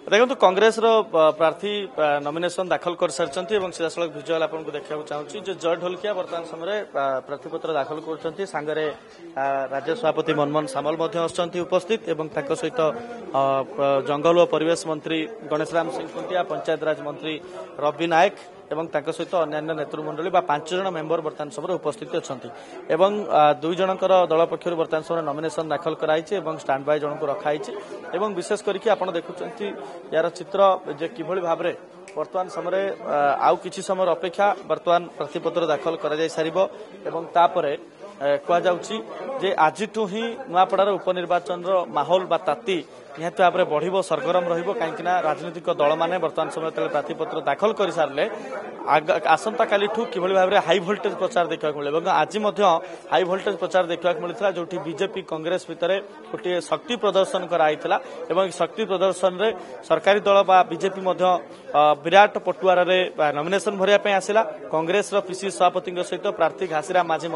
देखो कांग्रेस प्रार्थी नॉमिनेशन दाखल कर सारी सीधासल भिजुआल आपको देखा चाहूँगी जो जय ढोलकिया बर्तमान समय प्रार्थीपत्र दाखल कर सांगरे राज्य सभापति मनमोहन सामल उपस्थित एवं सहित जंगल और परिवेश मंत्री गणेश राम सिंह खुंटिया पंचायत राज मंत्री रवि नायक एवं सहित अन्य नेतृमंडली 5 जन मेंबर बर्तमान समय उपस्थित अच्छा एवं 2 जनकर दल पक्षर बर्तमान समय नॉमिनेशन दाखल कराई स्टैंड बाय जन को रखाई एवं विशेष करके आप देखुं यार चित्र जे किभली भाव में वर्तमान समय आउ किछि समय अपेक्षा वर्तमान प्रार्थीपत्र दाखल कर सारिबो एवं तापरे कहुची जे आजिठू ही नुआपड़ार उपनिर्वाचन माहौल बा ताती निहत भाव में बढ़ सरगरम रही राजनीतिक दल मैंने बर्तमान समय प्रार्थीपत्र दाखल कर सारे आसंता काली किभली भाव में हाई भोल्टेज प्रचार देखा मिले आज हाई भोल्टेज प्रचार देखा मिलता जो बीजेपी कांग्रेस भितर गोटे शक्ति प्रदर्शन कराई शक्ति प्रदर्शन में सरकारी दल बा बीजेपी विराट पटुआर नॉमिनेशन भरिया आसला कांग्रेस पीसी सभापति सहित प्रार्थी घासीराम माझी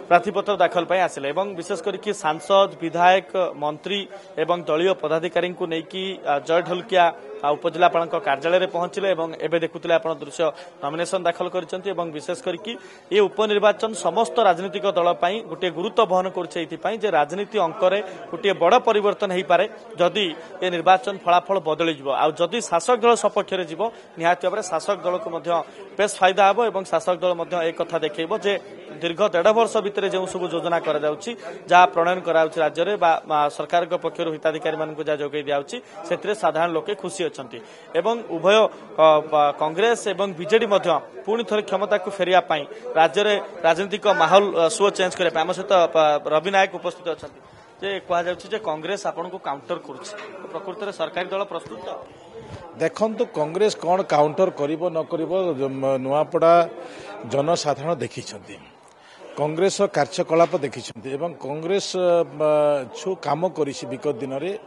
प्रार्थीपत्र दाखल आसिले विशेष करके सांसद विधायक मंत्री एवं दलीय पदाधिकारी को लेकिन जय ढोलकिया उपजिलापाल कार्यालय में पहुंचले एवं देखुले आप दृश्य नॉमिनेशन दाखल करछंती एवं विशेष करके ये उपनिर्वाचन समस्त राजनीतिक दल पई गोटे गुरुत्व बहन कर राजनीति अंकरे गोटे बड़ परिवर्तन हो पारे जदि ये निर्वाचन फलाफल बदली जदि शासक दल सपक्ष में जीव निहाती भाव में शासक दल को बेस फायदा हम और शासक दल एक कथा देखो जे दीर्घ 1.5 वर्ष भितर जो सब योजना जहाँ प्रणयन कर राज्य में सरकार पक्षर हिताधिकारी मानक जहाँ जोगे दिखाई से साधारण लोके खुशी अच्छा एवं उभय कांग्रेस एवं बीजेडी पुणी थे क्षमता को फेरिया राज्य में राजनीतिक माहौल सो चेंज करने आम सहित रवि नायक उपस्थित अच्छा कहुचे कांग्रेस आपन को काउंटर कर प्रकृत में सरकारी दल प्रस्तुत देखु कांग्रेस कौन काउंटर करिबो न करिबो नुआपड़ा जनसाधारण देखी कांग्रेस कार्यकलाप देखी कांग्रेस जो कम कर विगत दिन में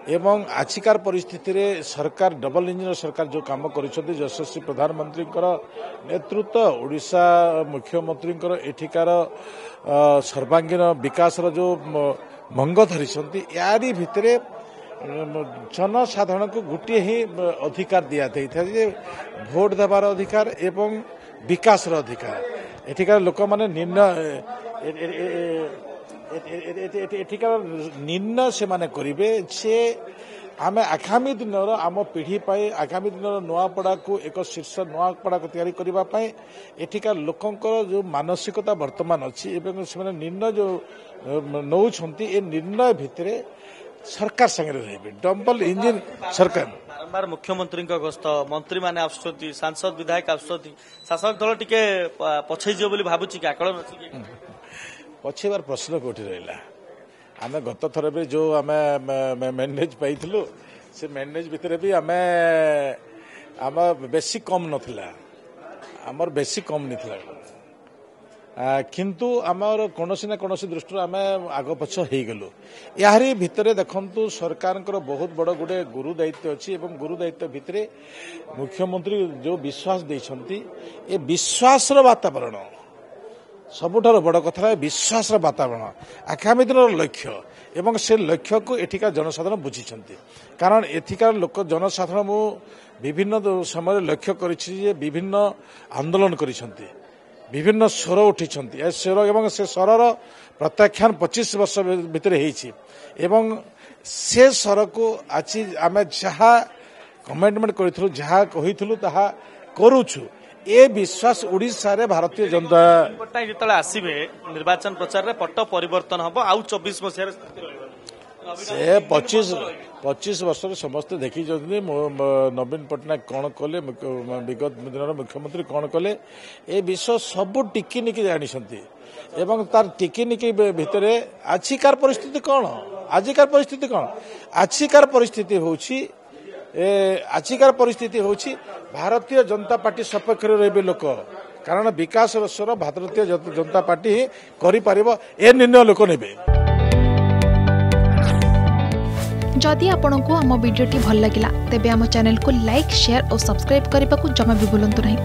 एवं आजिकार परिस्थिति रे सरकार डबल इंजिन सरकार जो कम कर यशस्वी प्रधानमंत्री नेतृत्व ओडिशा मुख्यमंत्री एठिकार सर्वांगीन विकास जो मंग धरी यारी भितर जनसाधारण को गोटे ही अधिकार दि जाता है भोट देवार अधिकार एवं विकास अधिकार एठिकार लोक माने निर्णय एठिकार निर्णय से माने करिवे से आम आगामी दिन आम पीढ़ी आगामी दिन नुआपड़ा को एक शीर्ष नुआपड़ा को तैयारी करने एठिकार लोकंकर जो मानसिकता वर्तमान अच्छी से निर्णय जो नौ निर्णय भितर सरकार संगे रहे डबल इंजिन सरकार बारंबार मुख्यमंत्री गस्त मंत्री माने आसुछंती सांसद विधायक आसुछंती शासक दल टिके पछै जियो बोली भाबुची कि आकलन अछि पछेबार प्रश्न कोठी रहला आमे गत थर भी जो आमे मैंडेज पाइथिलु से मैंडेज भितर भी आमे आम बेसी कम नथिला हमर बेसी कम नथिला किंतु आमर कौनसी ना कौनसी दृष्टि आम आग पछ हो गलु यारी भितर देखंतु सरकार बहुत बड़ गोटे गुरु दायित्व अच्छी और गुरु दायित्व भितर मुख्यमंत्री जो विश्वास देइछंती ए विश्वास वातावरण सबुठार बड़ कथा विश्वास वातावरण आगामी दिन लक्ष्य एवं से लक्ष्य को एठिका जनसाधारण बुझीछंती कारण एठिकार लोक जनसाधारण मु विभिन्न समय लक्ष्य करिछि विभिन्न आंदोलन करिछंती विभिन्न स्वर उठी स्वर एवं से स्वरर प्रत्याख्यान 25 वर्ष भितर एवं से स्वर को आज आम जहाँ कमिटमेंट करूँ जहाँ कही ताहा करुछु ए विश्वास ओडिशा रे भारतीय जनता पट्टनायक जो आसवे निर्वाचन प्रचार में पट्ट परिवर्तन हम आउ 24 मसीह से 25 वर्ष समस्ते देखी नवीन पट्टनायक कौन कले विगत दिन मुख्यमंत्री कौन कले ए विषय सब टिकिनिकी जानी एवं तार टिकिनिकी भितर आजिकार परिस्थिति कौन आजिकार परिस्थिति होची भारतीय जनता पार्टी सपक्ष रे लोक कारण विकास स्वर भारतीय जनता पार्टी ही करिपारिबो ए निर्णय लोक नेबे जदि आपंक आम भिडी भल लगा तेब आम चैनल को लाइक शेयर और सब्सक्राइब करने को जमा भी भूलु नहीं।